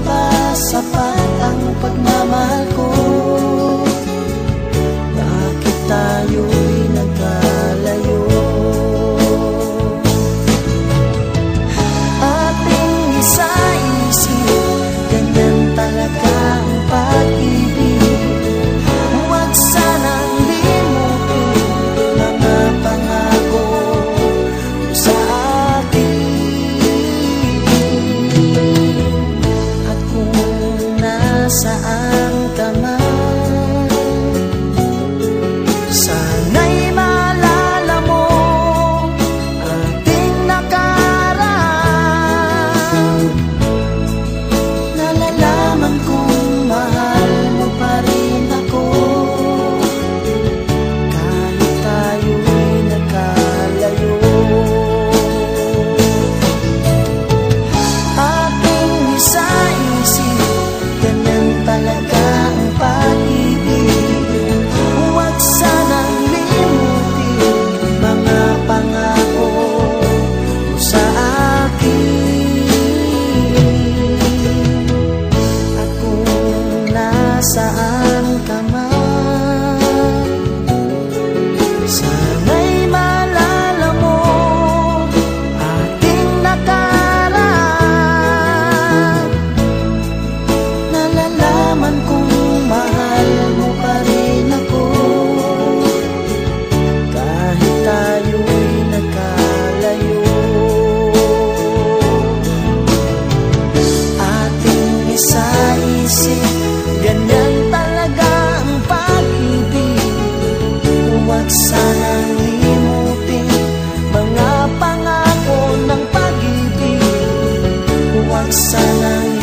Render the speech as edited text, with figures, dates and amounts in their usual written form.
ba sapat ang pagmamahal ko? Bakit tayo'y nagkalayo? Ating isa-isip, ganyan talaga ang pag-ibig. Huwag sanang limutin mga pangako sa saan ka man, sana'y maalala mo ating nakaraan. Nalalaman kong mahal mo pa rin ako, kahit tayo'y nagkalayo. Ating isa-isip, talaga ang pag-ibig. Huwag sanang limutin mga pangako mo sa akin. At kung nasaan ka man, sana'y maalala mo ating nakaraan. Nalalaman kong mahal mo pa rin ako, kahit tayo'y nagkalayo. Ating isa-isip, ganyan talaga ang pag-ibig. Huwag sanang limutin mga pangako ng pag-ibig. Huwag sanang